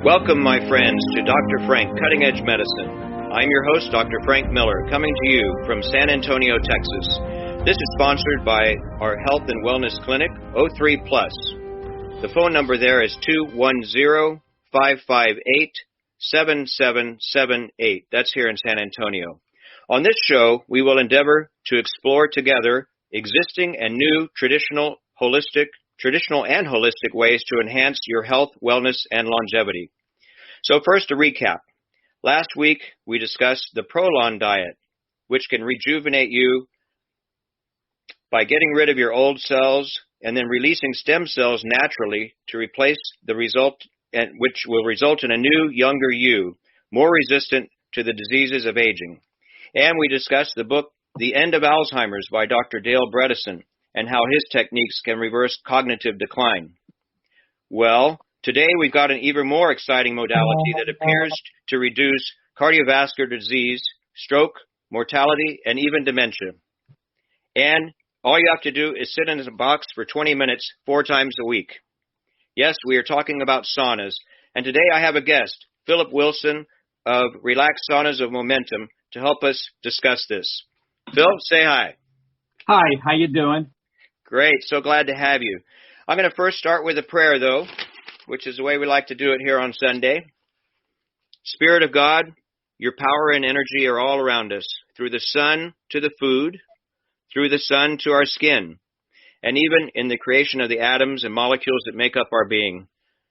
Welcome, my friends, to Dr. Frank, Cutting Edge Medicine. I'm your host, Dr. Frank Miller, coming to you from San Antonio, Texas. This is sponsored by our Health and Wellness Clinic, O3 Plus. The phone number there is 210-558-7778. That's here in San Antonio. On this show, we will endeavor to explore together existing and new traditional and holistic ways to enhance your health, wellness, and longevity. So first, a recap. Last week, we discussed the Prolozone diet, which can rejuvenate you by getting rid of your old cells and then releasing stem cells naturally to replace the result, which will result in a new, younger you, more resistant to the diseases of aging. And we discussed the book, The End of Alzheimer's by Dr. Dale Bredesen, and how his techniques can reverse cognitive decline. Well, today we've got an even more exciting modality that appears to reduce cardiovascular disease, stroke, mortality, and even dementia. And all you have to do is sit in a box for 20 minutes 4 times a week. Yes, we are talking about saunas. And today I have a guest, Philip Wilson of Relaxed Saunas of Momentum, to help us discuss this. Phil, say hi. Hi, how you doing? Great, so glad to have you. I'm going to first start with a prayer, though, which is the way we like to do it here on Sunday. Spirit of God, your power and energy are all around us, through the sun to the food, through the sun to our skin, and even in the creation of the atoms and molecules that make up our being.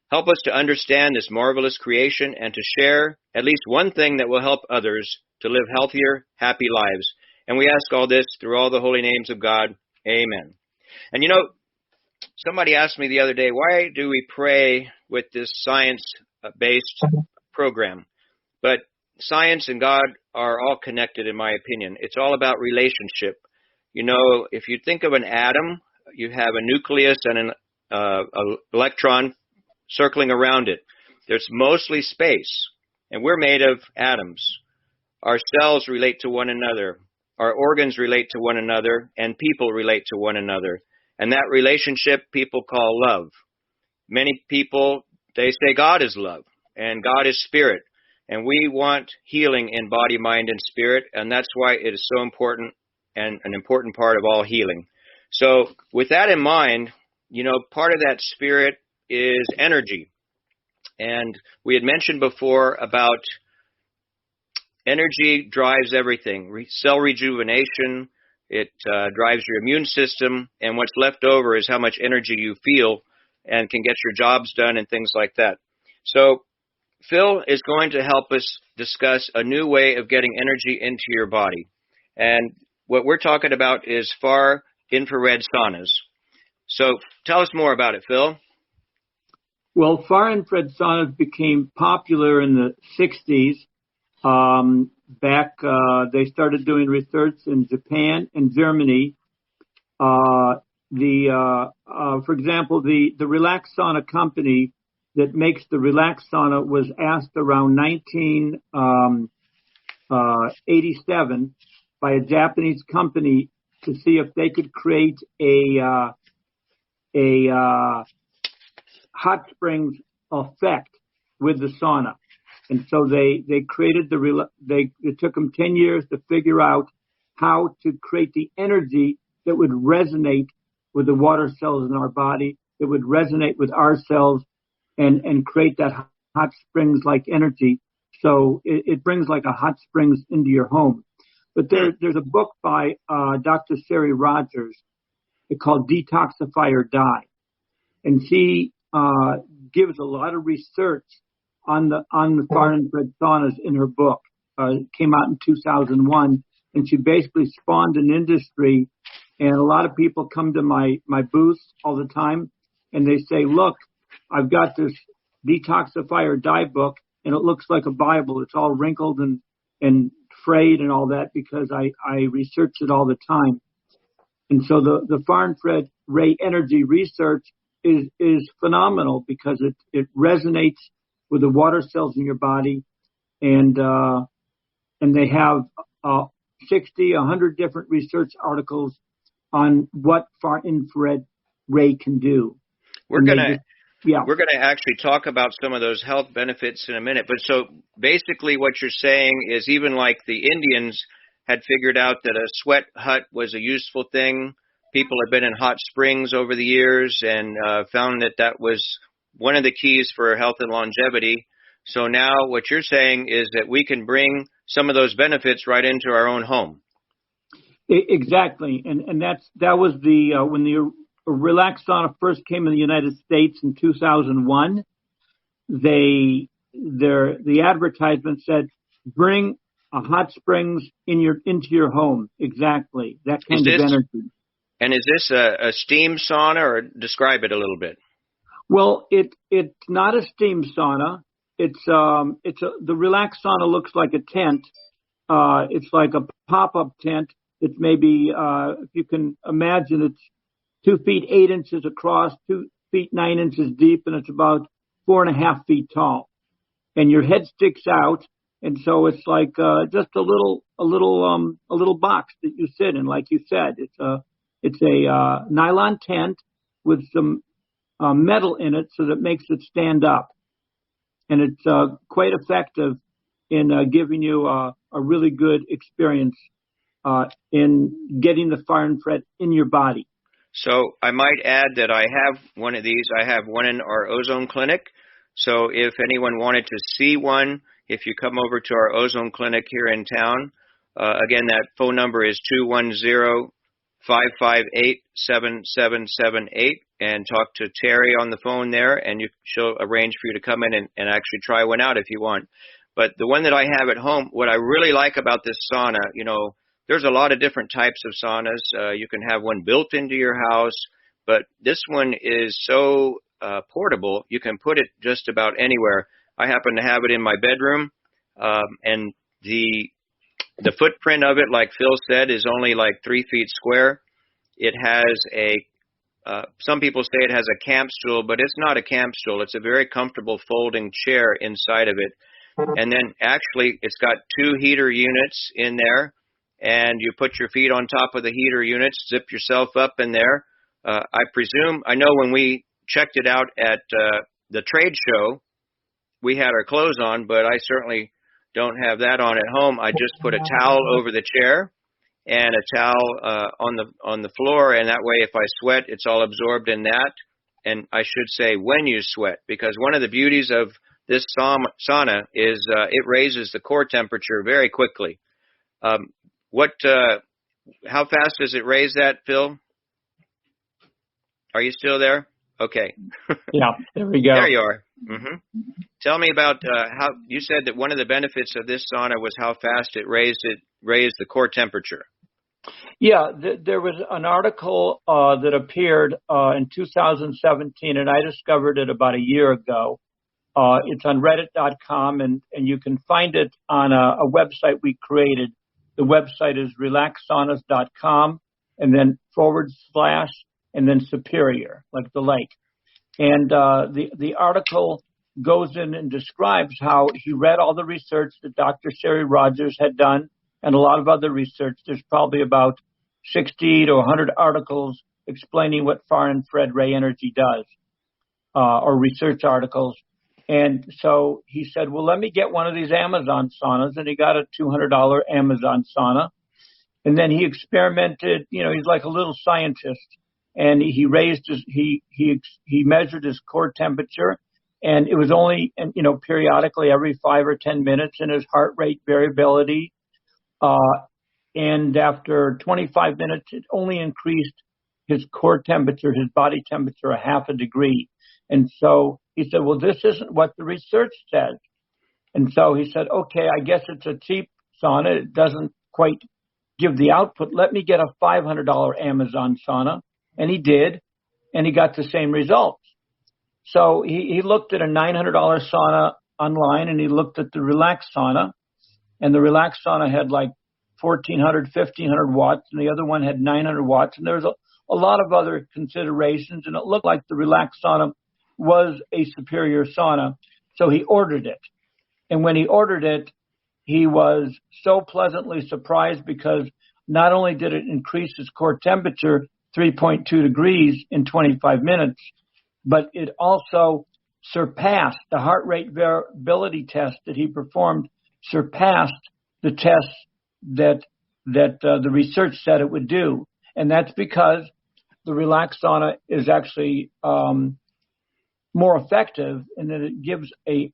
Help us to understand this marvelous creation and to share at least one thing that will help others to live healthier, happy lives. And we ask all this through all the holy names of God. Amen. And you know, somebody asked me the other day, why do we pray with this science-based program? But science and God are all connected, in my opinion. It's all about relationship. You know, if you think of an atom, you have a nucleus and an electron circling around it. There's mostly space, and we're made of atoms. Our cells relate to one another. Our organs relate to one another, and people relate to one another. And that relationship people call love. Many people, they say God is love, and God is spirit. And we want healing in body, mind, and spirit, and that's why it is so important and an important part of all healing. So with that in mind, you know, part of that spirit is energy. And we had mentioned before about energy drives everything. Cell rejuvenation, it drives your immune system, and what's left over is how much energy you feel and can get your jobs done and things like that. So Phil is going to help us discuss a new way of getting energy into your body. And what we're talking about is far infrared saunas. So tell us more about it, Phil. Well, far infrared saunas became popular in the 60s. They started doing research in Japan and Germany. For example, the Relaxed Sauna company that makes the Relaxed Sauna was asked around 1987 by a Japanese company to see if they could create a hot springs effect with the sauna. And so they created it took them 10 years to figure out how to create the energy that would resonate with the water cells in our body, that would resonate with our cells and create that hot springs like energy. So it brings like a hot springs into your home. But there's a book by Dr. Sherry Rogers called Detoxify or Die. And she gives a lot of research on the far infrared saunas in her book. It came out in 2001, and she basically spawned an industry. And a lot of people come to my booth all the time, and they say, "Look, I've got this Detoxify or Die book, and it looks like a Bible. It's all wrinkled and frayed and all that because I research it all the time." And so the far infrared ray energy research is phenomenal because it resonates with the water cells in your body, and they have 60, 100 different research articles on what far infrared ray can do. We're gonna Yeah. We're going to actually talk about some of those health benefits in a minute. But so basically what you're saying is even like the Indians had figured out that a sweat hut was a useful thing. People have been in hot springs over the years and found that that was one of the keys for health and longevity. So now what you're saying is that we can bring some of those benefits right into our own home. Exactly. And that was when the relaxed sauna first came in the United States in 2001, the advertisement said, bring a hot springs into your home. Exactly. That kind of energy. And is this a steam sauna, or describe it a little bit? Well, it's not a steam sauna. The relaxed sauna looks like a tent. It's like a pop-up tent. It's maybe, if you can imagine, it's 2 feet 8 inches across, 2 feet 9 inches deep, and it's about 4.5 feet tall. And your head sticks out, and so it's like just a little box that you sit in. Like you said, it's a nylon tent with some metal in it, so that makes it stand up, and it's quite effective in giving you a really good experience in getting the fire infrared in your body. So I might add that I have one of these. I have one in our ozone clinic. So if anyone wanted to see one, if you come over to our ozone clinic here in town, again, that phone number is 210-558-7778, and talk to Terry on the phone there, and she'll arrange for you to come in and actually try one out if you want. But the one that I have at home, what I really like about this sauna, there's a lot of different types of saunas. You can have one built into your house, but this one is so portable, you can put it just about anywhere. I happen to have it in my bedroom, and the footprint of it, like Phil said, is only like 3 feet square. It has some people say it has a camp stool, but it's not a camp stool. It's a very comfortable folding chair inside of it. And then actually it's got 2 heater units in there, and you put your feet on top of the heater units, zip yourself up in there. I know when we checked it out at the trade show, we had our clothes on, but I certainly don't have that on at home. I just put a towel over the chair and a towel on the floor, and that way if I sweat, it's all absorbed in that. And I should say when you sweat, because one of the beauties of this sauna is it raises the core temperature very quickly. How fast does it raise that, Phil? Are you still there? Okay. Yeah, there we go. There you are. Mm-hmm. Tell me about how you said that one of the benefits of this sauna was how fast it raised the core temperature. Yeah, there was an article that appeared in 2017, and I discovered it about a year ago. It's on Reddit.com, and you can find it on a website we created. The website is relaxsaunas.com, and then / and then Superior, like the lake. And the article goes in and describes how he read all the research that Dr. Sherry Rogers had done and a lot of other research. There's probably about 60 to 100 articles explaining what far infrared ray energy does, or research articles. And so he said, well, let me get one of these Amazon saunas. And he got a $200 Amazon sauna. And then he experimented, he's like a little scientist. And he measured his core temperature, and it was only, periodically every 5 or 10 minutes, and his heart rate variability. And after 25 minutes, it only increased his core temperature, his body temperature, 0.5 degree. And so he said, well, this isn't what the research says. And so he said, okay, I guess it's a cheap sauna. It doesn't quite give the output. Let me get a $500 Amazon sauna. And he did, and he got the same results. So he looked at a $900 sauna online, and he looked at the relaxed sauna, and the relaxed sauna had like 1,400, 1,500 watts, and the other one had 900 watts. And there was a lot of other considerations, and it looked like the relaxed sauna was a superior sauna. So he ordered it. And when he ordered it, he was so pleasantly surprised, because not only did it increase his core temperature 3.2 degrees in 25 minutes, but it also surpassed the heart rate variability test that he performed, surpassed the tests that the research said it would do. And that's because the relaxed sauna is actually more effective in that it gives a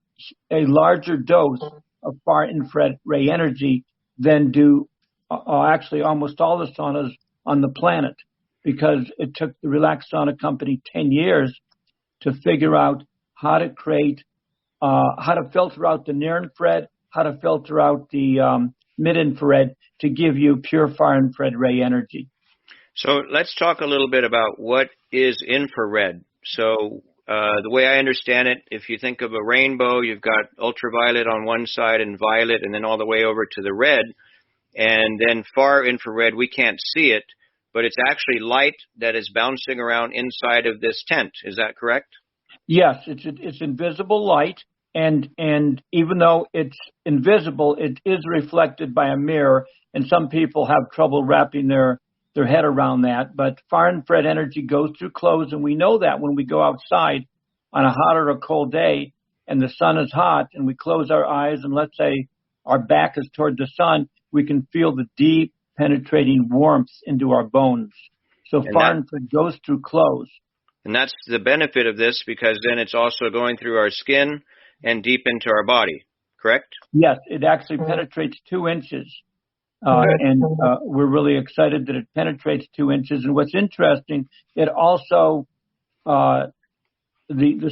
larger dose of far infrared ray energy than do actually almost all the saunas on the planet, because it took the relaxed sauna company 10 years to figure out how to create, how to filter out the near infrared, how to filter out the mid infrared to give you pure far infrared ray energy. So let's talk a little bit about what is infrared. So the way I understand it, if you think of a rainbow, you've got ultraviolet on one side and violet, and then all the way over to the red. And then far infrared, we can't see it, but it's actually light that is bouncing around inside of this tent. Is that correct? Yes, it's invisible light, and even though it's invisible, it is reflected by a mirror, and some people have trouble wrapping their head around that. But far infrared energy goes through clothes, and we know that when we go outside on a hot or a cold day and the sun is hot and we close our eyes and let's say our back is toward the sun, we can feel the deep penetrating warmth into our bones. So far infrared goes through clothes. And that's the benefit of this, because then it's also going through our skin and deep into our body, correct? Yes, it actually penetrates 2 inches. And we're really excited that it penetrates 2 inches. And what's interesting, it also, the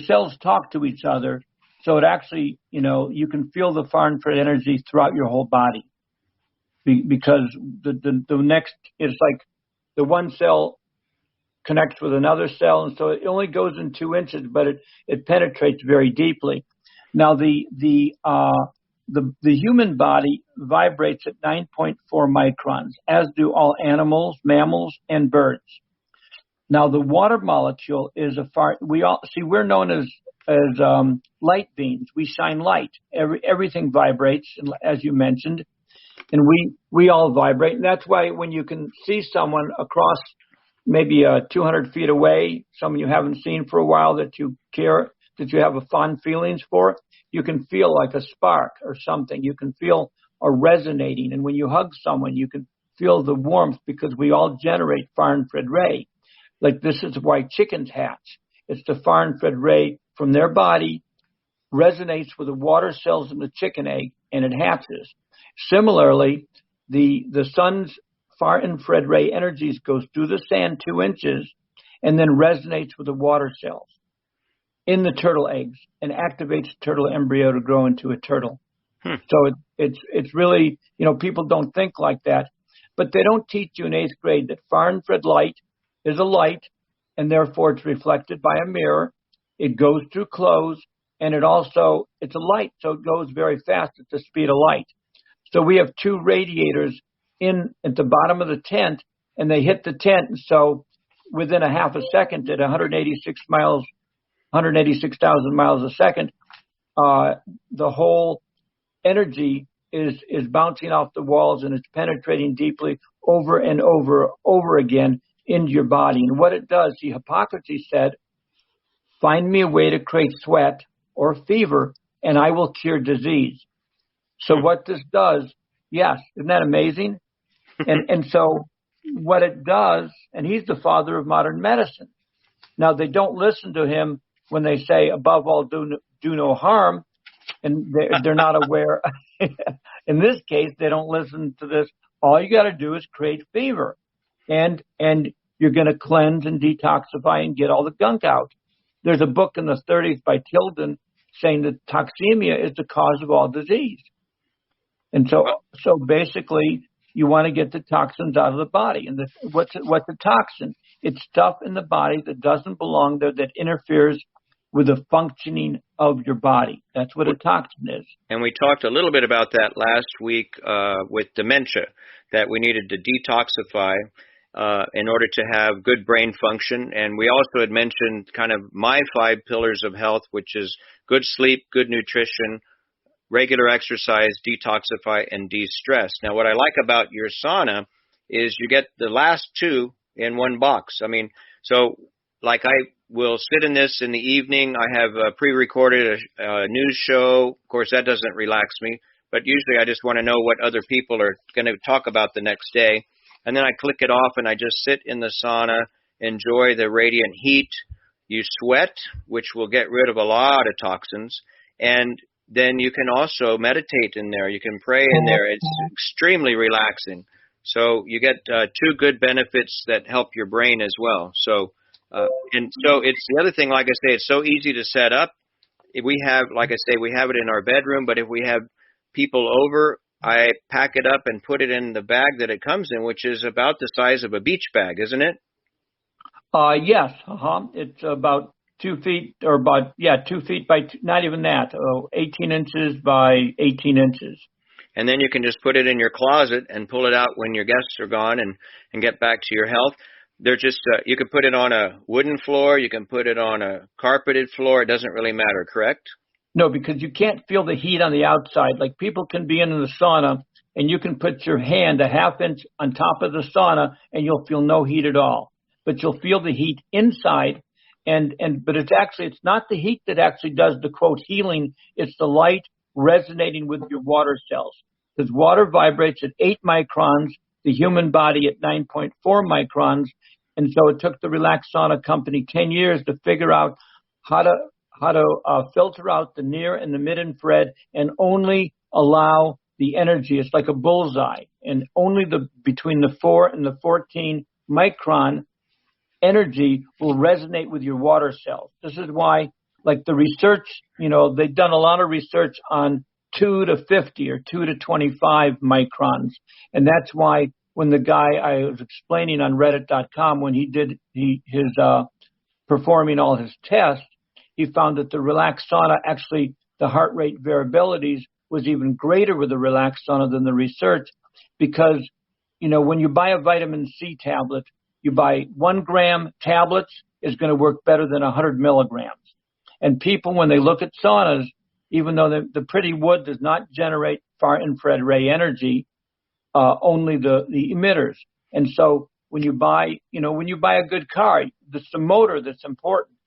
cells talk to each other. So it actually, you can feel the far infrared energy throughout your whole body. Because the next, it's like the one cell connects with another cell. And so it only goes in 2 inches, but it penetrates very deeply. Now, the human body vibrates at 9.4 microns, as do all animals, mammals, and birds. Now, the water molecule is we're known as light beings. We shine light. Everything vibrates, as you mentioned, and we all vibrate. And that's why when you can see someone across maybe 200 feet away, someone you haven't seen for a while that you care, that you have a fond feelings for, you can feel like a spark or something. You can feel a resonating. And when you hug someone, you can feel the warmth, because we all generate far infrared ray. Like, this is why chickens hatch. It's the far infrared ray from their body resonates with the water cells in the chicken egg, and it hatches. Similarly, the sun's far infrared ray energies goes through the sand 2 inches and then resonates with the water cells in the turtle eggs and activates the turtle embryo to grow into a turtle. So it's really, people don't think like that, but they don't teach you in 8th grade that far infrared light is a light, and therefore it's reflected by a mirror. It goes through clothes, and it's a light, so it goes very fast at the speed of light. So we have 2 radiators at the bottom of the tent, and they hit the tent. And so within a half a second, at 186,000 miles a second, the whole energy is bouncing off the walls, and it's penetrating deeply over and over again into your body. And what it does, Hippocrates said, "Find me a way to create sweat or fever, and I will cure disease." So what this does, yes, isn't that amazing? And so what it does, and he's the father of modern medicine. Now, they don't listen to him when they say, above all, do no harm, and they're not aware. In this case, they don't listen to this. All you got to do is create fever, and you're going to cleanse and detoxify and get all the gunk out. There's a book in the 30s by Tilden saying that toxemia is the cause of all disease. And so basically, you want to get the toxins out of the body. And what's a toxin? It's stuff in the body that doesn't belong there, that interferes with the functioning of your body. That's what a toxin is. And we talked a little bit about that last week with dementia, that we needed to detoxify in order to have good brain function. And we also had mentioned kind of my 5 pillars of health, which is good sleep, good nutrition, regular exercise, detoxify, and de-stress. Now, what I like about your sauna is you get the last 2 in one box. I mean, so like I will sit in this in the evening. I have pre-recorded a news show. Of course, that doesn't relax me, but usually I just want to know what other people are going to talk about the next day. And then I click it off and I just sit in the sauna, enjoy the radiant heat. You sweat, which will get rid of a lot of toxins. And then you can also meditate in there. You can pray in there. It's extremely relaxing. So you get two good benefits that help your brain as well. So, and so it's the other thing, like I say, it's so easy to set up. We have, like I say, we have it in our bedroom, but if we have people over, I pack it up and put it in the bag that it comes in, which is about the size of a beach bag, isn't it? Yes. It's about 2 feet, or about 2 feet by not even that. 18 inches by 18 inches. And then you can just put it in your closet and pull it out when your guests are gone and get back to your health. They're just you can put it on a wooden floor, you can put it on a carpeted floor. It doesn't really matter, correct? No, because you can't feel the heat on the outside. Like people can be in the sauna and you can put your hand a half inch on top of the sauna and you'll feel no heat at all. But you'll feel the heat inside, but it's not the heat that actually does the quote healing. It's the light resonating with your water cells. Because water vibrates at 8 microns, the human body at 9.4 microns. And so it took the Relax Sauna company 10 years to figure out how to filter out the near and the mid-infrared and only allow the energy. It's like a bullseye, and only between the 4 and the 14 micron energy will resonate with your water cells. This is why, like the research, they've done a lot of research on 2 to 50 or 2 to 25 microns. And that's why when the guy I was explaining on Reddit.com, when he did his performing all his tests, he found that the Relax Sauna, actually the heart rate variabilities was even greater with the Relax Sauna than the research, because, when you buy a vitamin C tablet, you buy 1 gram tablets is going to work better than 100 milligrams. And people, when they look at saunas, even though the pretty wood does not generate far infrared ray energy, only the emitters. And so when you buy a good car, it's the motor that's important.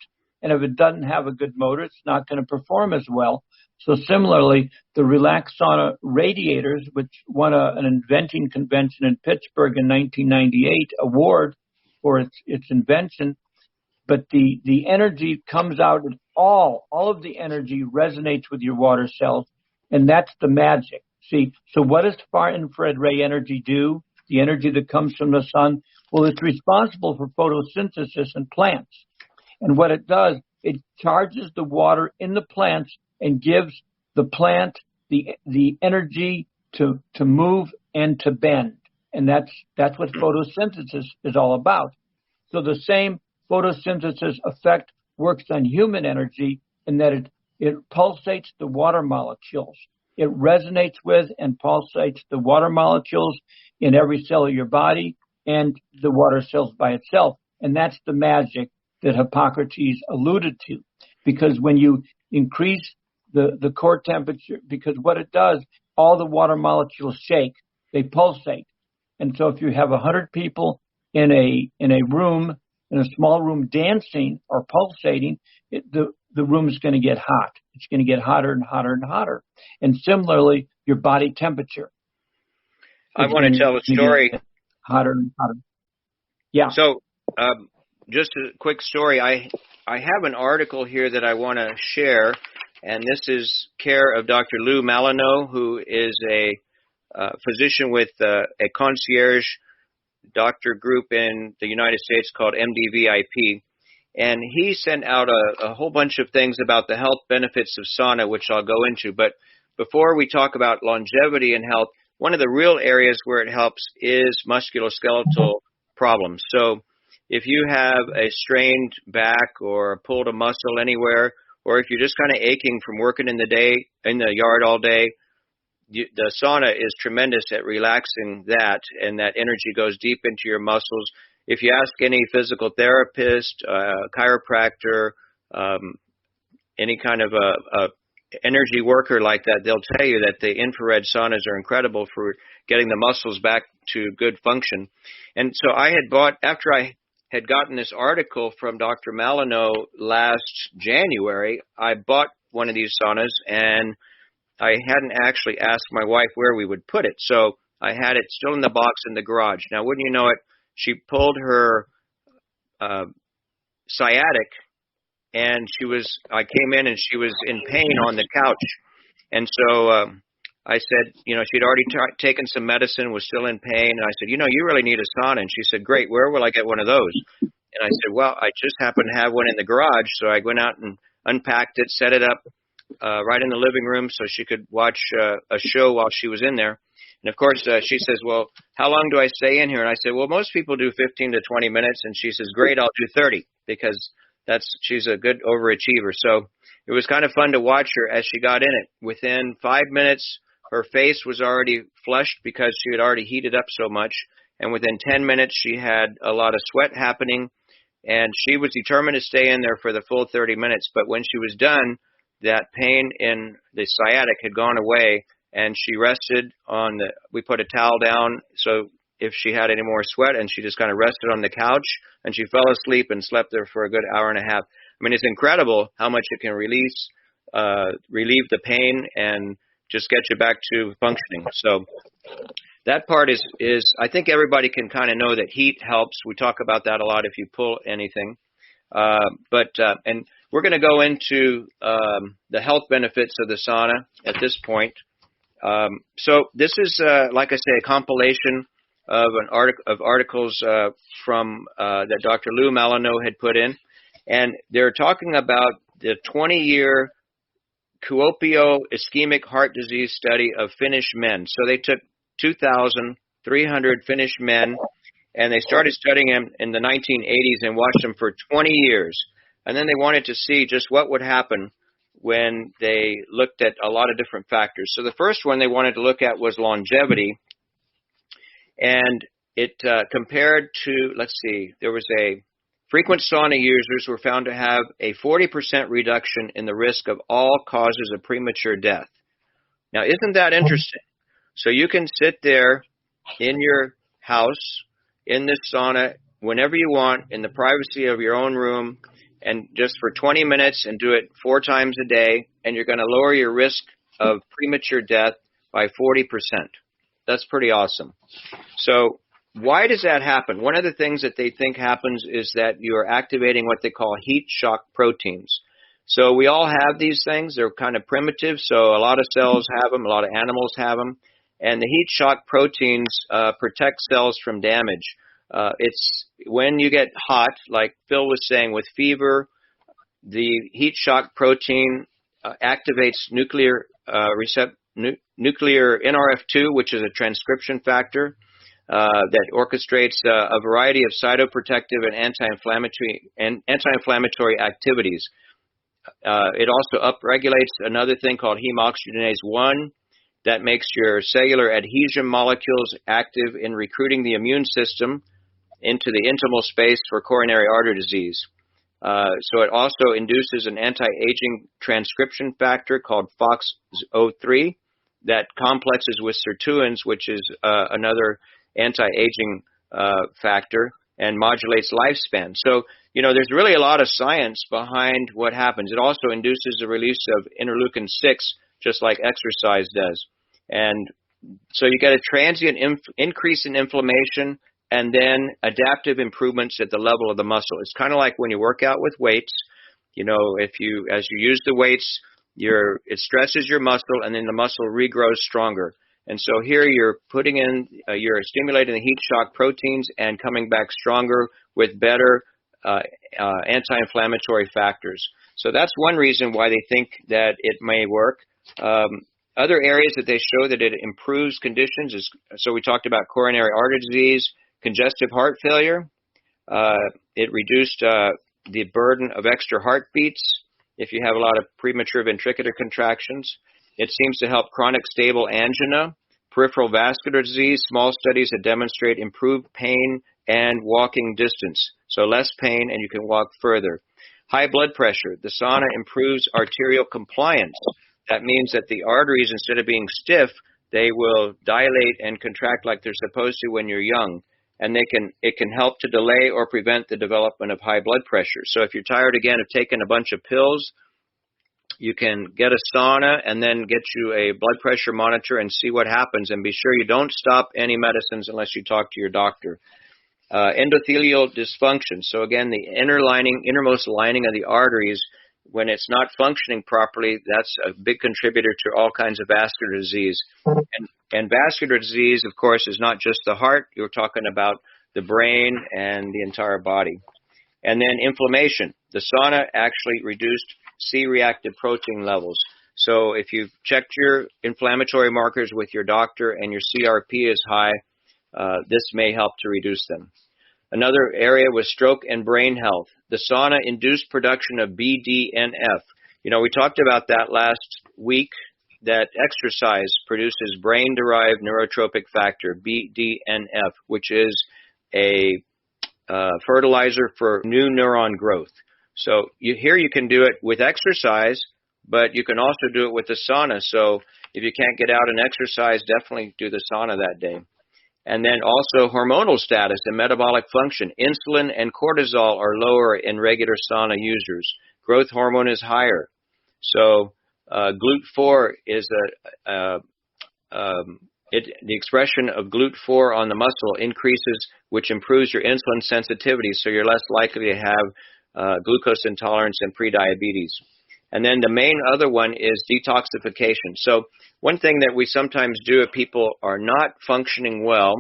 And if it doesn't have a good motor, it's not going to perform as well. So similarly, the Relax Sauna radiators, which won an inventing convention in Pittsburgh in 1998, award for its invention, but the energy comes out, and all of the energy resonates with your water cells, and that's the magic. See, so what does far infrared ray energy do? The energy that comes from the sun? Well, it's responsible for photosynthesis in plants. And what it does, it charges the water in the plants and gives the plant the energy to move and to bend. And that's what photosynthesis is all about. So the same photosynthesis effect works on human energy in that it pulsates the water molecules. It resonates with and pulsates the water molecules in every cell of your body and the water cells by itself. And that's the magic that Hippocrates alluded to. Because when you increase the core temperature, because what it does, all the water molecules shake, they pulsate. And so if you have 100 people in a room, in a small room, dancing or pulsating, the room is going to get hot. It's going to get hotter and hotter and hotter. And similarly, your body temperature. I want to tell a story. Hotter and hotter. Yeah. So, just a quick story. I have an article here that I want to share, and this is care of Dr. Lou Malinois, who is a physician with a concierge doctor group in the United States called MDVIP. And he sent out a whole bunch of things about the health benefits of sauna, which I'll go into. But before we talk about longevity and health, one of the real areas where it helps is musculoskeletal problems. So if you have a strained back or pulled a muscle anywhere, or if you're just kind of aching from working in the yard all day, the sauna is tremendous at relaxing that, and that energy goes deep into your muscles. If you ask any physical therapist, chiropractor, any kind of a energy worker like that, they'll tell you that the infrared saunas are incredible for getting the muscles back to good function. And so I had bought, after I had gotten this article from Dr. Malinow last January, I bought one of these saunas, and I hadn't actually asked my wife where we would put it. So I had it still in the box in the garage. Now, wouldn't you know it, she pulled her sciatic, and I came in and she was in pain on the couch. And so I said, she'd already taken some medicine, was still in pain. And I said, you really need a sauna. And she said, great, where will I get one of those? And I said, well, I just happen to have one in the garage. So I went out and unpacked it, set it up right in the living room so she could watch a show while she was in there. And of course, she says, well, how long do I stay in here? And I said, well, most people do 15 to 20 minutes. And she says, great, I'll do 30, because she's a good overachiever. So it was kind of fun to watch her as she got in it. Within 5 minutes, her face was already flushed because she had already heated up so much. And within 10 minutes, she had a lot of sweat happening. And she was determined to stay in there for the full 30 minutes. But when she was done, that pain in the sciatic had gone away, and she rested we put a towel down so if she had any more sweat, and she just kind of rested on the couch, and she fell asleep and slept there for a good hour and a half. I mean, it's incredible how much it can relieve the pain and just get you back to functioning. So that part is I think everybody can kind of know that heat helps. We talk about that a lot if you pull anything. And we're going to go into the health benefits of the sauna at this point. So this is, like I say, a compilation of articles from that Dr. Lou Malinow had put in, and they're talking about the 20-year Kuopio ischemic heart disease study of Finnish men. So they took 2,300 Finnish men, and they started studying them in the 1980s and watched them for 20 years. And then they wanted to see just what would happen when they looked at a lot of different factors. So the first one they wanted to look at was longevity. And it compared to, there was frequent sauna users were found to have a 40% reduction in the risk of all causes of premature death. Now, isn't that interesting? So you can sit there in your house, in this sauna, whenever you want, in the privacy of your own room, and just for 20 minutes, and do it 4 times a day, and you're going to lower your risk of premature death by 40%. That's pretty awesome. So why does that happen? One of the things that they think happens is that you are activating what they call heat shock proteins. So we all have these things. They're kind of primitive, so a lot of cells have them, a lot of animals have them. And the heat shock proteins protect cells from damage. It's when you get hot, like Phil was saying, with fever, the heat shock protein activates nuclear NRF2, which is a transcription factor that orchestrates a variety of cytoprotective and anti-inflammatory activities. It also upregulates another thing called hemoxygenase 1 that makes your cellular adhesion molecules active in recruiting the immune system into the intimal space for coronary artery disease. So it also induces an anti-aging transcription factor called FOXO3 that complexes with sirtuins, which is another anti-aging factor, and modulates lifespan. So, there's really a lot of science behind what happens. It also induces the release of interleukin-6, just like exercise does. And so you get a transient increase in inflammation and then adaptive improvements at the level of the muscle. It's kind of like when you work out with weights. As you use the weights, it stresses your muscle, and then the muscle regrows stronger. And so here you're putting in, you're stimulating the heat shock proteins and coming back stronger with better anti-inflammatory factors. So that's one reason why they think that it may work. Other areas that they show that it improves conditions is, so we talked about coronary artery disease, congestive heart failure. It reduced the burden of extra heartbeats if you have a lot of premature ventricular contractions. It seems to help chronic stable angina, peripheral vascular disease. Small studies that demonstrate improved pain and walking distance. So less pain and you can walk further. High blood pressure. The sauna improves arterial compliance. That means that the arteries, instead of being stiff, they will dilate and contract like they're supposed to when you're young. and it can help to delay or prevent the development of high blood pressure. So if you're tired again of taking a bunch of pills, you can get a sauna and then get you a blood pressure monitor and see what happens, and be sure you don't stop any medicines unless you talk to your doctor. Endothelial dysfunction. So again, the innermost lining of the arteries, when it's not functioning properly, that's a big contributor to all kinds of vascular disease. And vascular disease, of course, is not just the heart. You're talking about the brain and the entire body. And then inflammation. The sauna actually reduced C-reactive protein levels. So if you've checked your inflammatory markers with your doctor and your CRP is high, this may help to reduce them. Another area was stroke and brain health. The sauna induced production of BDNF. You know, we talked about that last week, that exercise produces brain-derived neurotropic factor, BDNF, which is a fertilizer for new neuron growth. So here you can do it with exercise, but you can also do it with the sauna. So if you can't get out and exercise, definitely do the sauna that day. And then also hormonal status and metabolic function. Insulin and cortisol are lower in regular sauna users. Growth hormone is higher. So GLUT4 is the expression of GLUT4 on the muscle increases, which improves your insulin sensitivity, so you're less likely to have glucose intolerance and prediabetes. And then the main other one is detoxification. So one thing that we sometimes do if people are not functioning well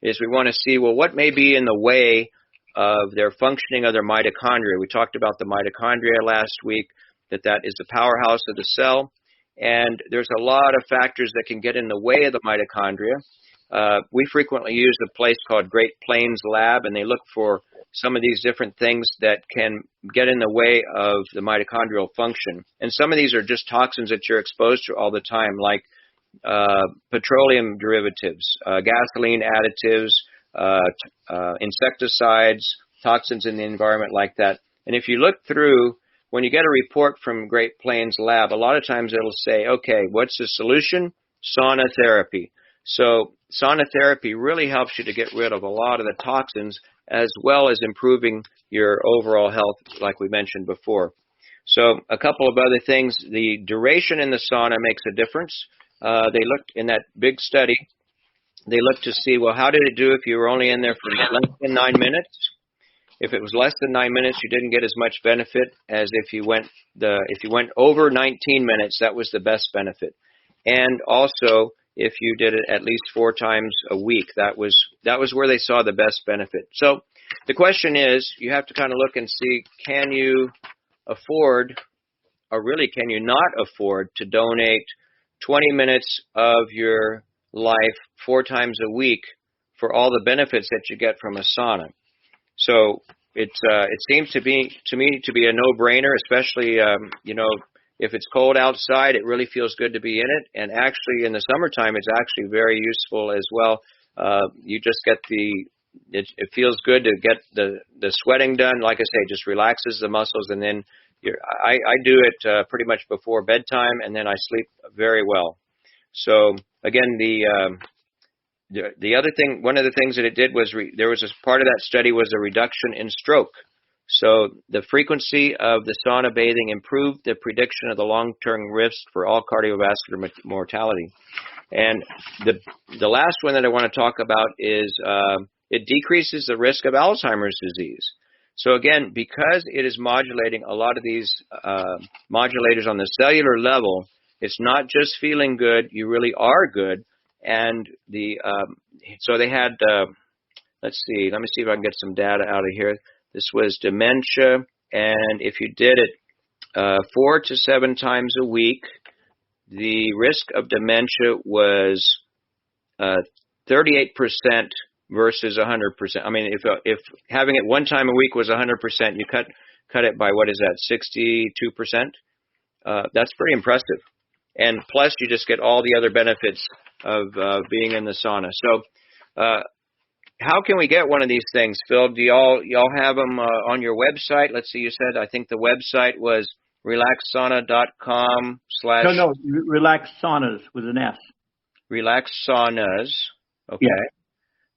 is we want to see, well, what may be in the way of their functioning of their mitochondria. We talked about the mitochondria last week, that is the powerhouse of the cell. And there's a lot of factors that can get in the way of the mitochondria. We frequently use a place called Great Plains Lab, and they look for some of these different things that can get in the way of the mitochondrial function. And some of these are just toxins that you're exposed to all the time, like petroleum derivatives, gasoline additives, insecticides, toxins in the environment like that. And if you look through, when you get a report from Great Plains Lab, a lot of times it'll say, okay, what's the solution? Sauna therapy. So sauna therapy really helps you to get rid of a lot of the toxins, as well as improving your overall health, like we mentioned before. So a couple of other things. The duration in the sauna makes a difference. They looked in that big study, they looked to see, well, how did it do if you were only in there for less than 9 minutes? If it was less than 9 minutes, you didn't get as much benefit as if you went over 19 minutes. That was the best benefit. And also, if you did it at least 4 times a week, that was where they saw the best benefit. So the question is, you have to kind of look and see, can you afford, or really can you not afford, to donate 20 minutes of your life 4 times a week for all the benefits that you get from a sauna? So it seems to me to be a no-brainer, especially if it's cold outside. It really feels good to be in it, and actually in the summertime, it's actually very useful as well. You just get it feels good to get the sweating done. Like I say, it just relaxes the muscles, and then I do it pretty much before bedtime, and then I sleep very well. So again, the other thing, one of the things that it did was there was a part of that study was a reduction in stroke. So the frequency of the sauna bathing improved the prediction of the long-term risk for all cardiovascular mortality. And the last one that I want to talk about is it decreases the risk of Alzheimer's disease. So again, because it is modulating a lot of these modulators on the cellular level, it's not just feeling good, you really are good. And so they had, let me see if I can get some data out of here. This was dementia, and if you did it 4 to 7 times a week, the risk of dementia was 38% versus 100%. I mean, if having it 1 time a week was 100%, you cut it by, what is that, 62%? That's pretty impressive. And plus, you just get all the other benefits of being in the sauna. So how can we get one of these things, Phil? Do y'all have them on your website? Let's see, you said, I think the website was relaxsauna.com/ No, Relax Saunas with an S. Relax Saunas. Okay.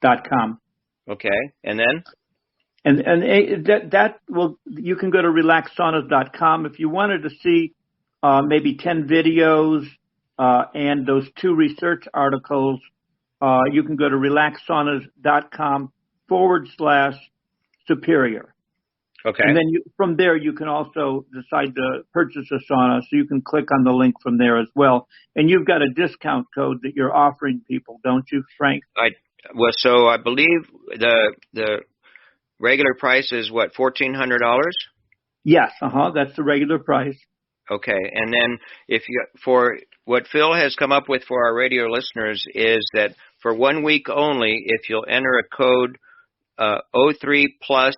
Yeah. .com. Okay. And then? That will, you can go to relaxsaunas.com if you wanted to see maybe 10 videos and those 2 research articles. You can go to relaxsaunas.com/superior. Okay. And then from there, you can also decide to purchase a sauna. So you can click on the link from there as well. And you've got a discount code that you're offering people, don't you, Frank? So I believe the regular price is what, $1,400? Yes. That's the regular price. Okay. And then for what Phil has come up with for our radio listeners is that for 1 week only, if you'll enter a code 03 plus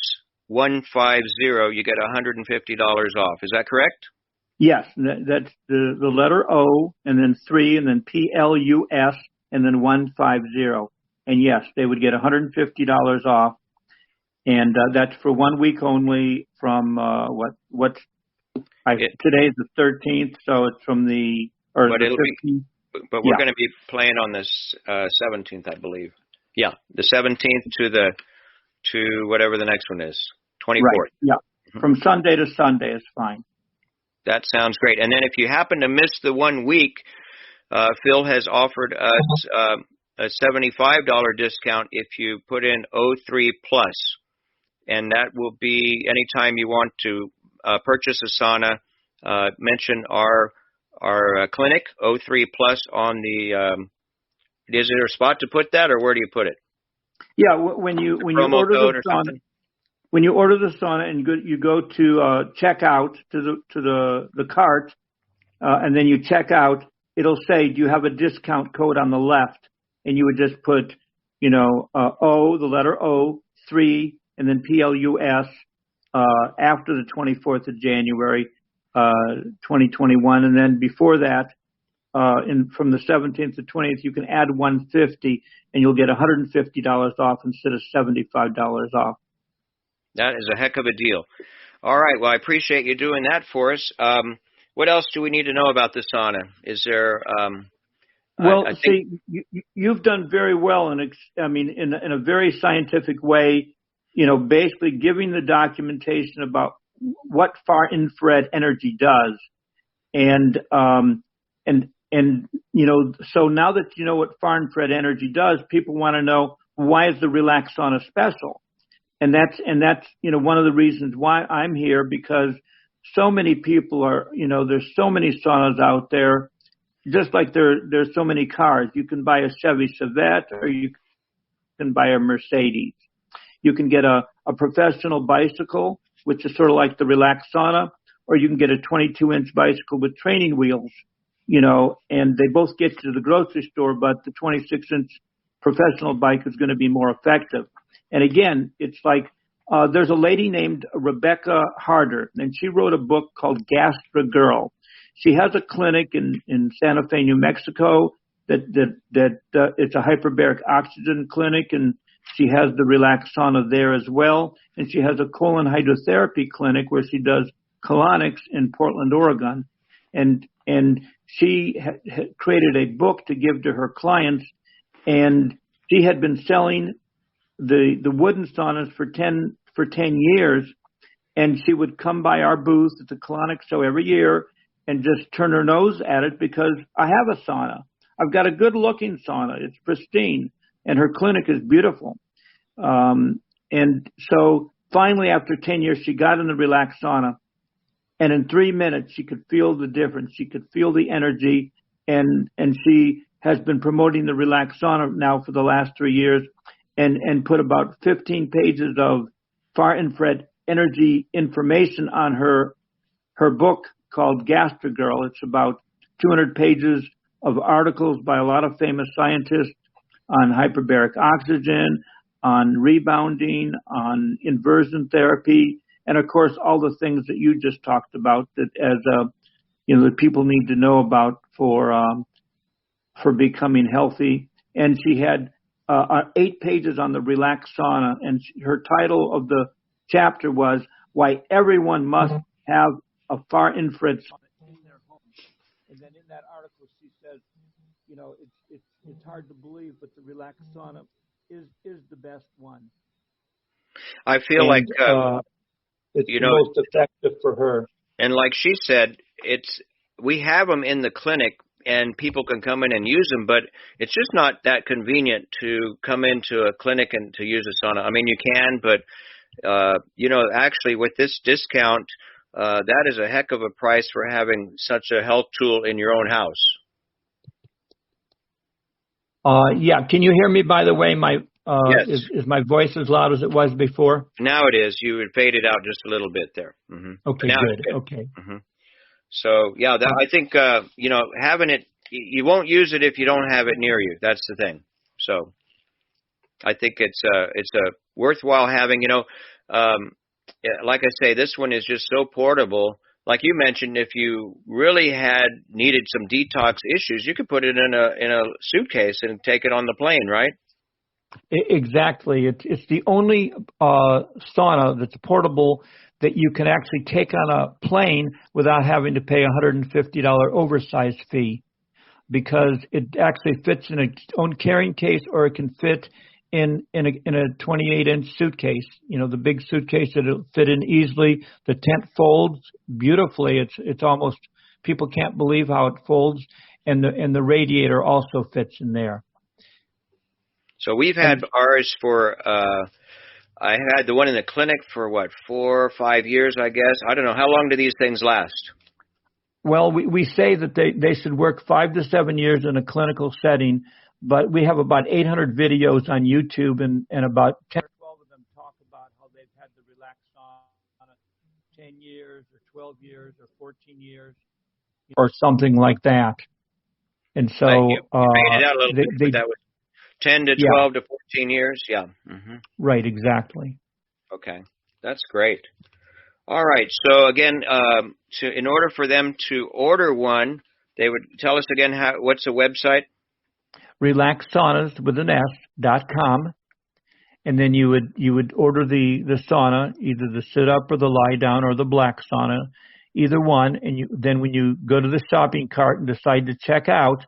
150, you get $150 off. Is that correct? Yes, that's the letter O and then 3 and then PLUS and then 150. And yes, they would get $150 off. And that's for 1 week only from today is the 13th, so it's from the 15th. But we're going to be playing on this 17th, I believe. Yeah, the 17th to whatever the next one is, 24th. Right. Yeah, from Sunday to Sunday is fine. That sounds great. And then if you happen to miss the 1 week, Phil has offered us a $75 discount if you put in 03 plus, and that will be anytime you want to purchase a sauna. Mention our clinic 03 plus on the. Is there a spot to put that, or where do you put it? Yeah, when you order the sauna, when you order the sauna and you go to check out to the cart, and then you check out, it'll say, do you have a discount code on the left? And you would just put, O, the letter O, 3, and then PLUS after the 24th of January, 2021, and then before that, from the 17th to 20th, you can add 150, and you'll get $150 off instead of $75 off. That is a heck of a deal. All right. Well, I appreciate you doing that for us. What else do we need to know about the sauna? Is there? You've done very well, in a very scientific way. Basically giving the documentation about what far infrared energy does, and so now that you know what far infrared energy does, people want to know, why is the Relax Sauna special? And that's one of the reasons why I'm here, because so many people are, there's so many saunas out there, just like there's so many cars. You can buy a Chevy Chevette, or you can buy a Mercedes. You can get a professional bicycle, which is sort of like the Relax Sauna, or you can get a 22-inch bicycle with training wheels, and they both get you to the grocery store, but the 26-inch professional bike is going to be more effective. And again, it's like there's a lady named Rebecca Harder, and she wrote a book called Gastra Girl. She has a clinic in Santa Fe, New Mexico, that it's a hyperbaric oxygen clinic, and she has the Relax Sauna there as well. And she has a colon hydrotherapy clinic where she does colonics in Portland, Oregon. And she had created a book to give to her clients, and she had been selling the wooden saunas for 10 years, and she would come by our booth at the colonic show every year and just turn her nose at it, because I have a sauna. I've got a good looking sauna. It's pristine, and her clinic is beautiful. And so finally, after 10 years, she got in the Relax Sauna, and in 3 minutes, she could feel the difference. She could feel the energy, and she has been promoting the Relax Sauna now for the last 3 years, and put about 15 pages of far infrared energy information on her book called Gastra Girl. It's about 200 pages of articles by a lot of famous scientists on hyperbaric oxygen, on rebounding, on inversion therapy, and of course all the things that you just talked about that that people need to know about for becoming healthy. And she had 8 pages on the Relax Sauna, and her title of the chapter was "Why Everyone Must Have a Far Infrared Sauna in Their Home." And then in that article, she says, it's hard to believe, but the Relax Sauna is the best one. I feel like, it's you the know, most effective for her. and like she said, we have them in the clinic and people can come in and use them, but it's just not that convenient to come into a clinic and to use a sauna. I mean, you can, but actually with this discount, that is a heck of a price for having such a health tool in your own house. Yeah. Can you hear me, by the way? Yes. Is my voice as loud as it was before? Now it is. You would fade it out just a little bit there. Mm-hmm. Okay, now good. Okay. Mm-hmm. So, yeah, I think, having it, you won't use it if you don't have it near you. That's the thing. So I think it's a worthwhile having, like I say, this one is just so portable. Like you mentioned, if you really needed some detox issues, you could put it in a suitcase and take it on the plane, right? Exactly. It's the only sauna that's portable that you can actually take on a plane without having to pay a $150 oversized fee, because it actually fits in its own carrying case, or it can fit in a 28-inch suitcase. The big suitcase that'll fit in easily. The tent folds beautifully. It's almost, people can't believe how it folds, and the radiator also fits in there. So we've had ours for, I had the one in the clinic for 4 or 5 years, I guess. I don't know. How long do these things last? Well, we say that they should work 5 to 7 years in a clinical setting, but we have about 800 videos on YouTube, and about 10 or 12 of them talk about how they've had the relaxed sauna 10 years or 12 years or 14 years or something like that. And so you made it out a little bit, but that was 10 to 12 to 14 years? Yeah. Mm-hmm. Right, exactly. Okay. That's great. All right. So, again, in order for them to order one, they would tell us again, what's the website? RelaxSaunas.com. And then you would order the sauna, either the sit-up or the lie-down or the black sauna, either one. And then when you go to the shopping cart and decide to check out,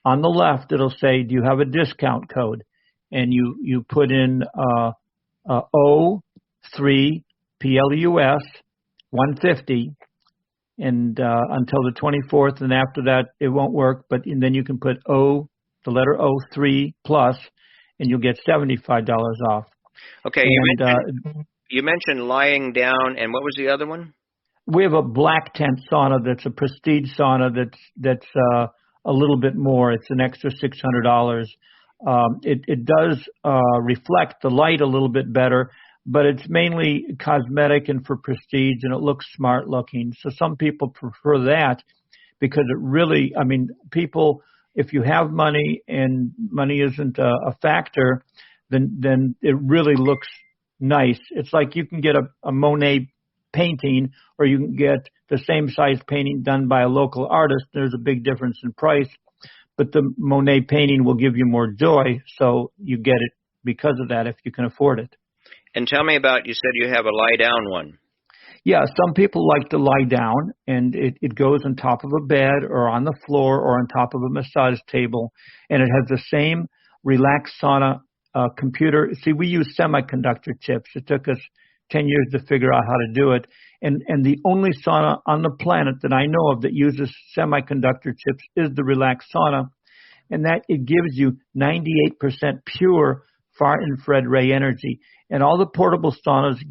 on the left, it'll say, do you have a discount code? And you put in O3 PLUS 150, and until the 24th, and after that it won't work. But then you can put the letter O3 plus, and you'll get $75 off. Okay, you mentioned lying down, and what was the other one? We have a black tent sauna that's a prestige sauna that's a little bit more. It's an extra $600. It does reflect the light a little bit better, but it's mainly cosmetic and for prestige, and it looks smart looking. So some people prefer that because it really, people, if you have money and money isn't a factor, then it really looks nice. It's like you can get a Monet painting, or you can get the same size painting done by a local artist. There's a big difference in price, but the Monet painting will give you more joy, so you get it because of that if you can afford it. And tell me about, you said you have a lie-down one. Yeah, some people like to lie down, and it goes on top of a bed or on the floor or on top of a massage table, and it has the same relaxed sauna computer. See, we use semiconductor chips. It took us 10 years to figure out how to do it. And the only sauna on the planet that I know of that uses semiconductor chips is the relaxed sauna. And that it gives you 98% pure far infrared ray energy. And all the portable saunas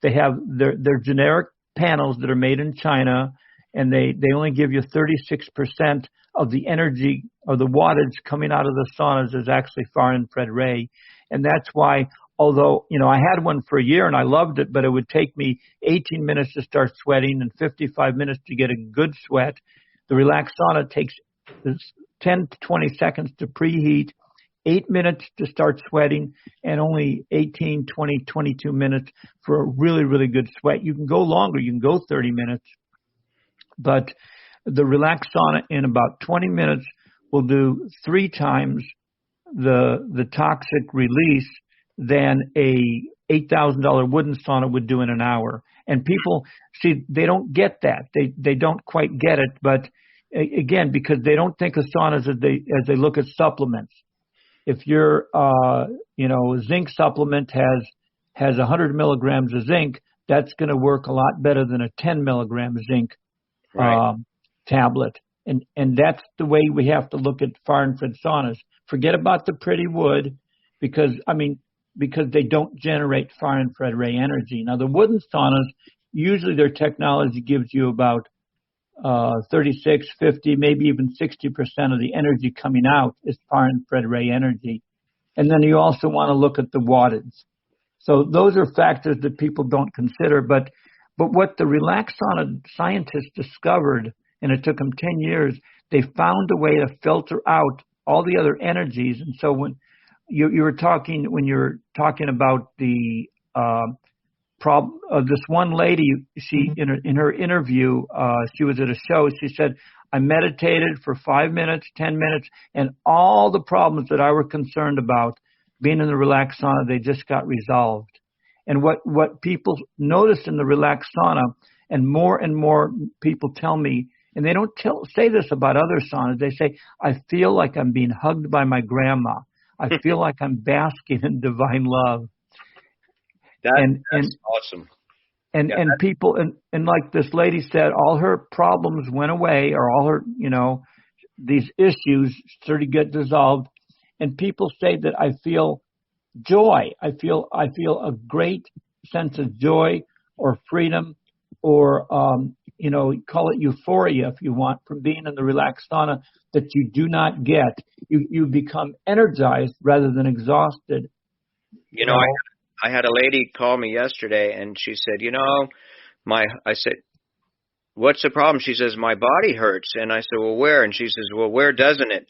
they have their generic panels that are made in China, and they only give you 36% of the energy or the wattage coming out of the saunas is actually far infrared ray. And that's why, although, I had one for a year and I loved it, but it would take me 18 minutes to start sweating and 55 minutes to get a good sweat. The relaxed sauna takes 10 to 20 seconds to preheat, 8 minutes to start sweating, and only 18, 20, 22 minutes for a really, really good sweat. You can go longer. You can go 30 minutes. But the relaxed sauna in about 20 minutes will do 3 times the toxic release than a $8,000 wooden sauna would do in an hour. And people, see, they don't get that. They don't quite get it. But again, because they don't think of saunas as they look at supplements. if your zinc supplement has 100 milligrams of zinc, that's going to work a lot better than a 10 milligram zinc Right. tablet. And that's the way we have to look at far infrared saunas. Forget about the pretty wood because they don't generate far infrared ray energy. Now the wooden saunas, usually their technology gives you about 36, 50, maybe even 60% of the energy coming out is far infrared ray energy. And then you also want to look at the wattage. So those are factors that people don't consider. But what the relax sauna scientists discovered, and it took them 10 years, they found a way to filter out all the other energies. And so when you're talking about the problem of this one lady, she in her interview, she was at a show. She said, "I meditated for 5 minutes, 10 minutes, and all the problems that I were concerned about being in the relax sauna, they just got resolved." And what people notice in the relax sauna, and more people tell me, and they don't say this about other saunas. They say, "I feel like I'm being hugged by my grandma. I feel like I'm basking in divine love." That's awesome. And people, and like this lady said, all her problems went away, or all her, these issues started to get dissolved. And people say that I feel joy. I feel a great sense of joy or freedom, or call it euphoria if you want, from being in the relaxed sauna that you do not get. You become energized rather than exhausted. I had a lady call me yesterday, and she said, I said, "What's the problem?" She says, "My body hurts." And I said, "Well, where?" And she says, "Well, where doesn't it?"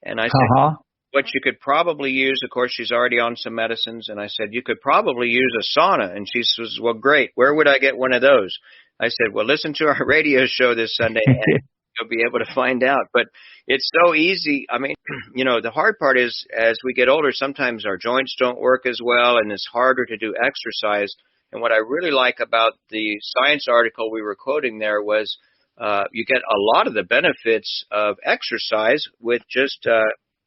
And I said, "What you could probably use," of course, she's already on some medicines, and I said, "You could probably use a sauna." And she says, "Well, great. Where would I get one of those?" I said, "Well, listen to our radio show this Sunday, and you'll be able to find out." But it's so easy. I mean, the hard part is as we get older, sometimes our joints don't work as well, and it's harder to do exercise. And what I really like about the science article we were quoting there was you get a lot of the benefits of exercise with just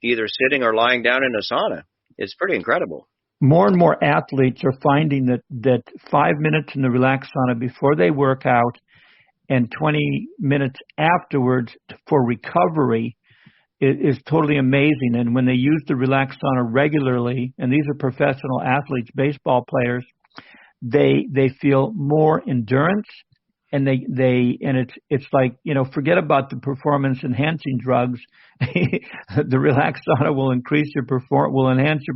either sitting or lying down in a sauna. It's pretty incredible. More and more athletes are finding that 5 minutes in the relaxed sauna before they work out and 20 minutes afterwards for recovery is totally amazing. And when they use the relaxed sauna regularly, and these are professional athletes, baseball players, they feel more endurance, and it's like, forget about the performance enhancing drugs. The relaxed sauna will enhance your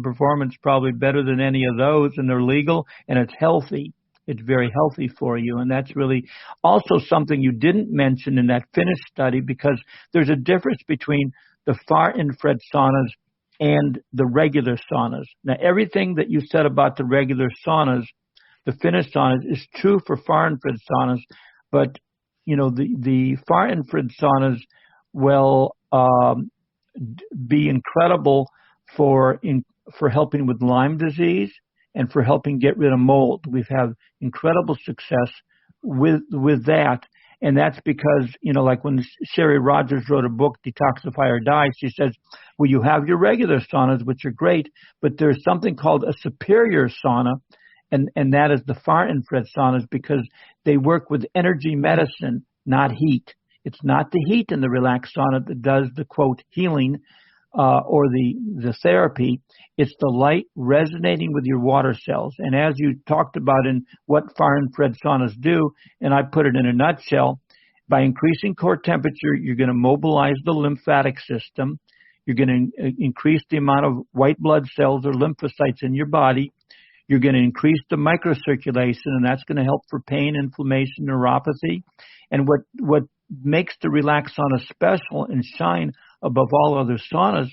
performance probably better than any of those, and they're legal, and it's healthy. It's very healthy for you. And that's really also something you didn't mention in that Finnish study, because there's a difference between the far infrared saunas and the regular saunas. Now, everything that you said about the regular saunas, the Finnish saunas, is true for far infrared saunas, but the far infrared saunas will be incredible for helping with Lyme disease and for helping get rid of mold. We've had incredible success with that. And that's because, like when Sherry Rogers wrote a book, Detoxify or Die, she says, well, you have your regular saunas, which are great, but there's something called a superior sauna, and that is the far infrared saunas, because they work with energy medicine, not heat. It's not the heat in the relaxed sauna that does the, quote, healing or the therapy. It's the light resonating with your water cells. And as you talked about in what far infrared saunas do, and I put it in a nutshell, by increasing core temperature, you're going to mobilize the lymphatic system. You're going to increase the amount of white blood cells or lymphocytes in your body. You're going to increase the microcirculation, and that's going to help for pain, inflammation, neuropathy. And what makes the relaxed sauna special and shine above all other saunas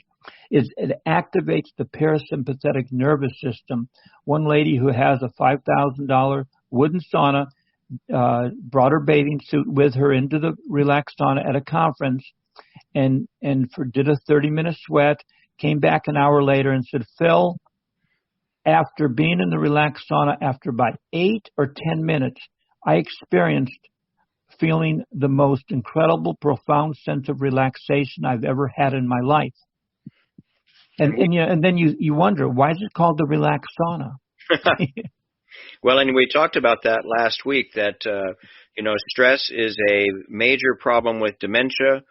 is it activates the parasympathetic nervous system. One lady who has a $5,000 wooden sauna brought her bathing suit with her into the relaxed sauna at a conference, and did a 30-minute sweat, came back an hour later and said, Phil, after being in the relaxed sauna, after about 8 or 10 minutes, I experienced feeling the most incredible, profound sense of relaxation I've ever had in my life. And then you wonder, why is it called the relaxed sauna? Well, and we talked about that last week, that, stress is a major problem with dementia.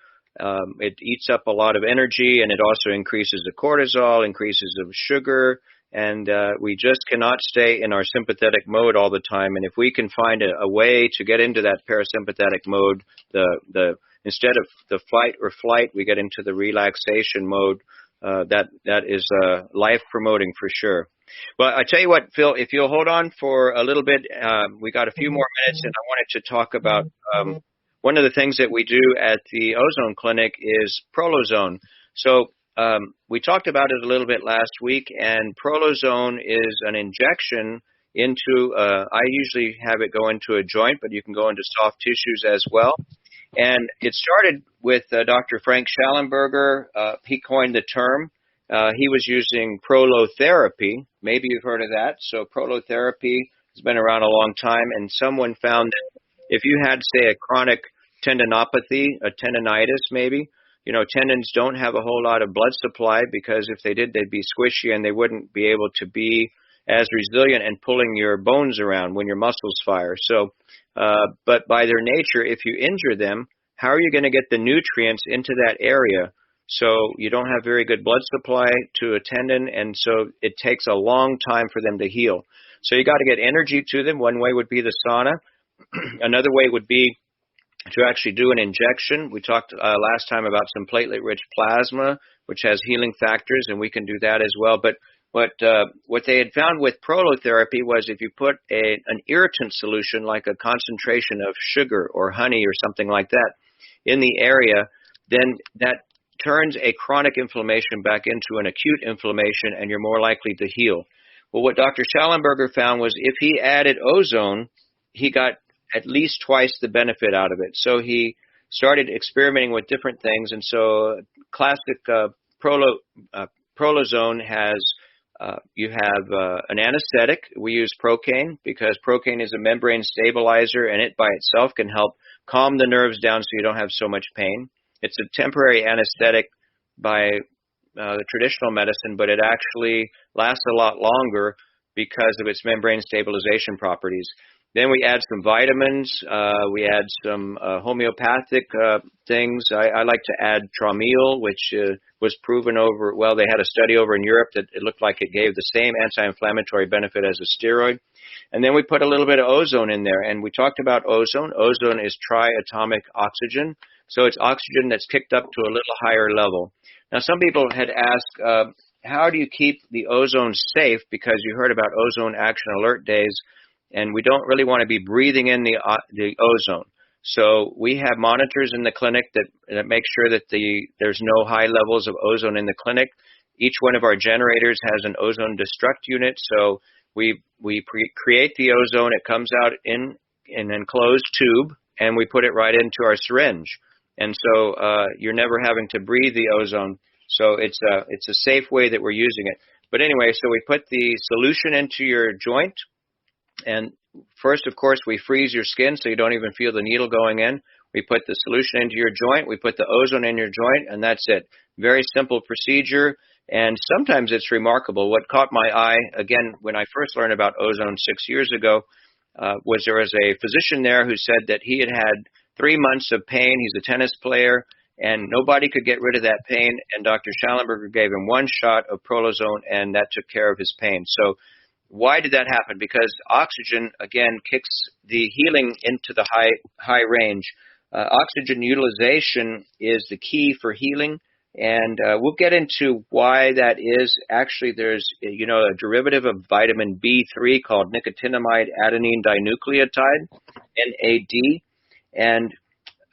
It eats up a lot of energy, and it also increases the cortisol, increases of sugar, and we just cannot stay in our sympathetic mode all the time. And if we can find a way to get into that parasympathetic mode, instead of the fight or flight, we get into the relaxation mode. That is life promoting for sure. Well, I tell you what, Phil, if you'll hold on for a little bit, we got a few more minutes, and I wanted to talk about one of the things that we do at the Ozone Clinic is Prolozone. So we talked about it a little bit last week, and Prolozone is an injection into, I usually have it go into a joint, but you can go into soft tissues as well. And it started with Dr. Frank Schallenberger. He coined the term. He was using prolotherapy. Maybe you've heard of that. So prolotherapy has been around a long time, and someone found that if you had, say, a chronic tendinopathy, a tendonitis maybe, tendons don't have a whole lot of blood supply, because if they did, they'd be squishy and they wouldn't be able to be as resilient in pulling your bones around when your muscles fire. So, but by their nature, if you injure them, how are you going to get the nutrients into that area? So you don't have very good blood supply to a tendon, and so it takes a long time for them to heal. So you got to get energy to them. One way would be the sauna. Another way would be to actually do an injection. We talked last time about some platelet-rich plasma, which has healing factors, and we can do that as well. But what they had found with prolotherapy was if you put an irritant solution, like a concentration of sugar or honey or something like that, in the area, then that turns a chronic inflammation back into an acute inflammation, and you're more likely to heal. Well, what Dr. Schallenberger found was if he added ozone, he got at least twice the benefit out of it. So he started experimenting with different things, and so classic Prolozone has you have an anesthetic. We use Procaine because Procaine is a membrane stabilizer, and it by itself can help calm the nerves down so you don't have so much pain. It's a temporary anesthetic by the traditional medicine, but it actually lasts a lot longer because of its membrane stabilization properties. Then we add some vitamins. We add some homeopathic things. I like to add Traumeel, which was proven over, well, they had a study over in Europe that it looked like it gave the same anti-inflammatory benefit as a steroid. And then we put a little bit of ozone in there. And we talked about ozone. Ozone is triatomic oxygen. So it's oxygen that's kicked up to a little higher level. Now, some people had asked, how do you keep the ozone safe? Because you heard about ozone action alert days, and we don't really want to be breathing in the ozone. So we have monitors in the clinic that make sure that there's no high levels of ozone in the clinic. Each one of our generators has an ozone destruct unit. So we create the ozone. It comes out in an enclosed tube, and we put it right into our syringe. And so you're never having to breathe the ozone. So it's a safe way that we're using it. But anyway, so we put the solution into your joint. And first, of course, we freeze your skin so you don't even feel the needle going in. We put the solution into your joint. We put the ozone in your joint, and that's it. Very simple procedure. And sometimes it's remarkable. What caught my eye, again, when I first learned about ozone 6 years ago, was there was a physician there who said that he had 3 months of pain. He's a tennis player, and nobody could get rid of that pain. And Dr. Schallenberger gave him one shot of Prolozone, and that took care of his pain. So why did that happen? Because oxygen, again, kicks the healing into the high range. Oxygen utilization is the key for healing, and we'll get into why that is. Actually, there's a derivative of vitamin B3 called nicotinamide adenine dinucleotide, NAD. And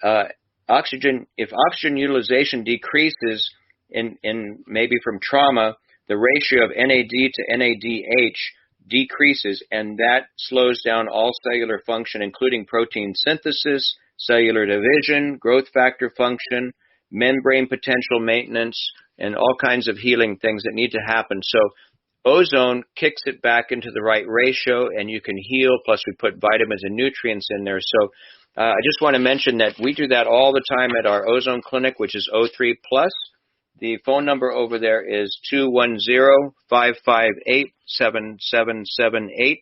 if oxygen utilization decreases in maybe from trauma, the ratio of NAD to NADH decreases, and that slows down all cellular function, including protein synthesis, cellular division, growth factor function, membrane potential maintenance, and all kinds of healing things that need to happen. So ozone kicks it back into the right ratio, and you can heal, plus we put vitamins and nutrients in there. So I just want to mention that we do that all the time at our ozone clinic, which is O3+. The phone number over there is 210-558-7778.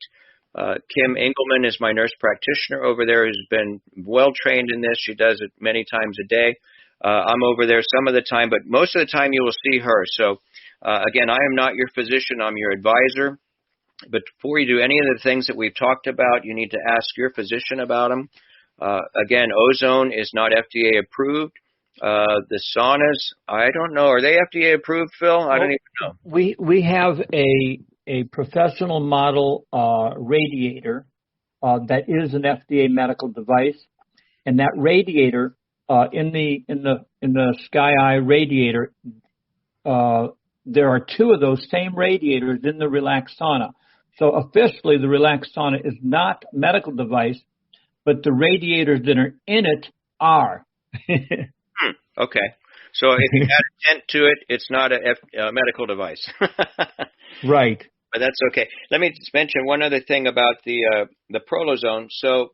Kim Engelman is my nurse practitioner over there who's been well trained in this. She does it many times a day. I'm over there some of the time, but most of the time you will see her. So, again, I am not your physician. I'm your advisor. But before you do any of the things that we've talked about, you need to ask your physician about them. Again, ozone is not FDA approved. The saunas, I don't know. Are they FDA approved, Phil? I don't even know. We have a professional model radiator that is an FDA medical device, and that radiator in the Sky Eye radiator, there are two of those same radiators in the Relax Sauna. So officially, the Relax Sauna is not a medical device, but the radiators that are in it are. Okay. So if you add a tent to it, it's not a medical device. Right. But that's okay. Let me just mention one other thing about the Prolozone. So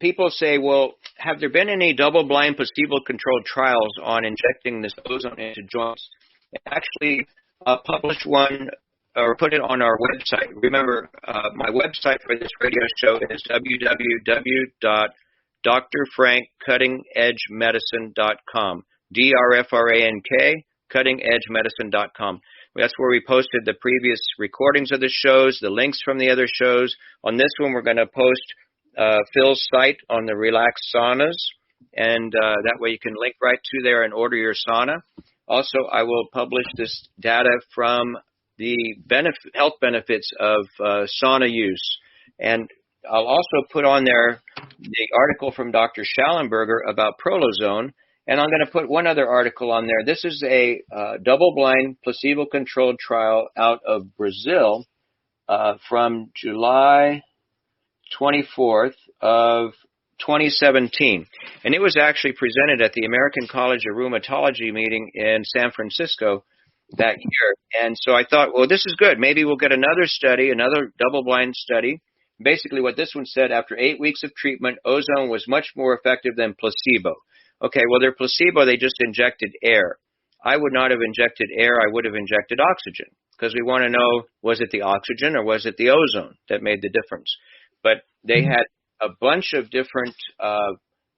people say, well, have there been any double-blind, placebo-controlled trials on injecting this ozone into joints? Actually, published one or put it on our website. Remember, my website for this radio show is www.drfrankcuttingedgemedicine.com. DRFRANK, cuttingedgemedicine.com. That's where we posted the previous recordings of the shows, the links from the other shows. On this one, we're going to post Phil's site on the Relax Saunas, and that way you can link right to there and order your sauna. Also, I will publish this data from the health benefits of sauna use. And I'll also put on there the article from Dr. Schallenberger about Prolozone, and I'm going to put one other article on there. This is a double-blind, placebo-controlled trial out of Brazil from July 24th of 2017. And it was actually presented at the American College of Rheumatology meeting in San Francisco that year. And so I thought, well, this is good. Maybe we'll get another study, another double-blind study. Basically what this one said, after 8 weeks of treatment, ozone was much more effective than placebo. Okay, well, their placebo, they just injected air. I would not have injected air. I would have injected oxygen, because we want to know, was it the oxygen or was it the ozone that made the difference? But they had a bunch of different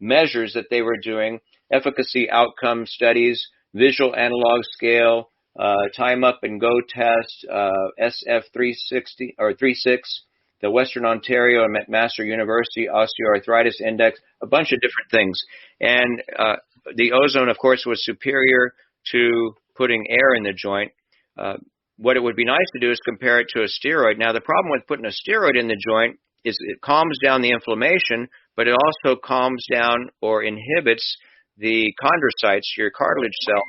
measures that they were doing, efficacy outcome studies, visual analog scale, time up and go test, SF360 or 36, the Western Ontario and McMaster University Osteoarthritis Index, a bunch of different things. And the ozone, of course, was superior to putting air in the joint. What it would be nice to do is compare it to a steroid. Now, the problem with putting a steroid in the joint is it calms down the inflammation, but it also calms down or inhibits the chondrocytes, your cartilage cells,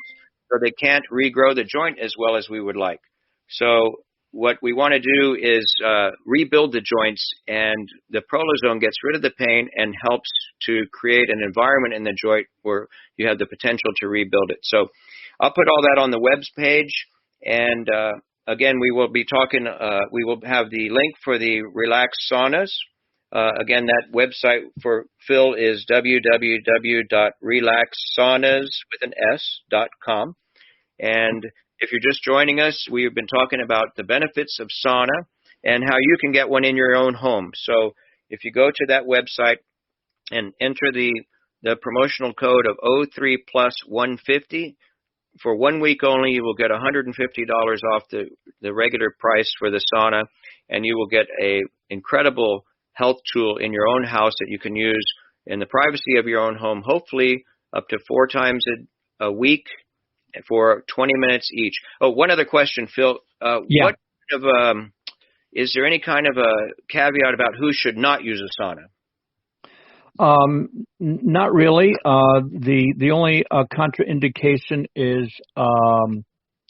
so they can't regrow the joint as well as we would like. So what we want to do is rebuild the joints, and the Prolozone gets rid of the pain and helps to create an environment in the joint where you have the potential to rebuild it. So I'll put all that on the web's page, and again, we will be talking, we will have the link for the Relax Saunas. Again, that website for Phil is www.relaxsaunas.com. And if you're just joining us, we have been talking about the benefits of sauna and how you can get one in your own home. So if you go to that website and enter the promotional code of O3+150, for 1 week only, you will get $150 off the regular price for the sauna, and you will get a incredible health tool in your own house that you can use in the privacy of your own home, hopefully up to 4 times a week for 20 minutes each. Oh, one other question, Phil. Yeah. What kind of, is there any kind of a caveat about who should not use a sauna? Not really. The only contraindication is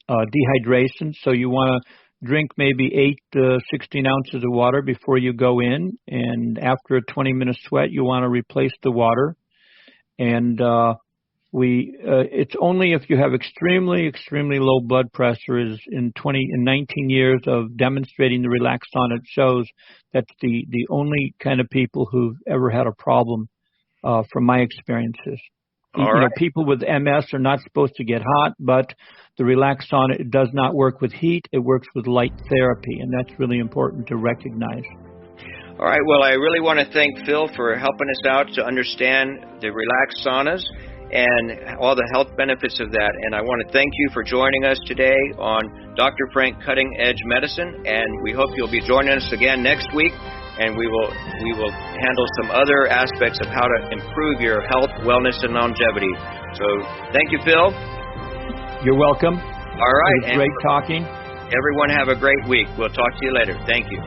dehydration. So you want to drink maybe 8 to 16 ounces of water before you go in, and after a 20-minute sweat, you want to replace the water. And it's only if you have extremely low blood pressure. Is in 19 years of demonstrating the Relax Sauna, it shows that's the only kind of people who've ever had a problem from my experiences. All right. People with MS are not supposed to get hot, but the relax sauna, it does not work with heat. It works with light therapy, and that's really important to recognize. All right. Well, I really want to thank Phil for helping us out to understand the relaxed saunas and all the health benefits of that. And I want to thank you for joining us today on Dr. Frank Cutting Edge Medicine. And we hope you'll be joining us again next week. And we will handle some other aspects of how to improve your health, wellness, and longevity. So thank you, Phil. You're welcome. All right. It was great talking. Everyone have a great week. We'll talk to you later. Thank you.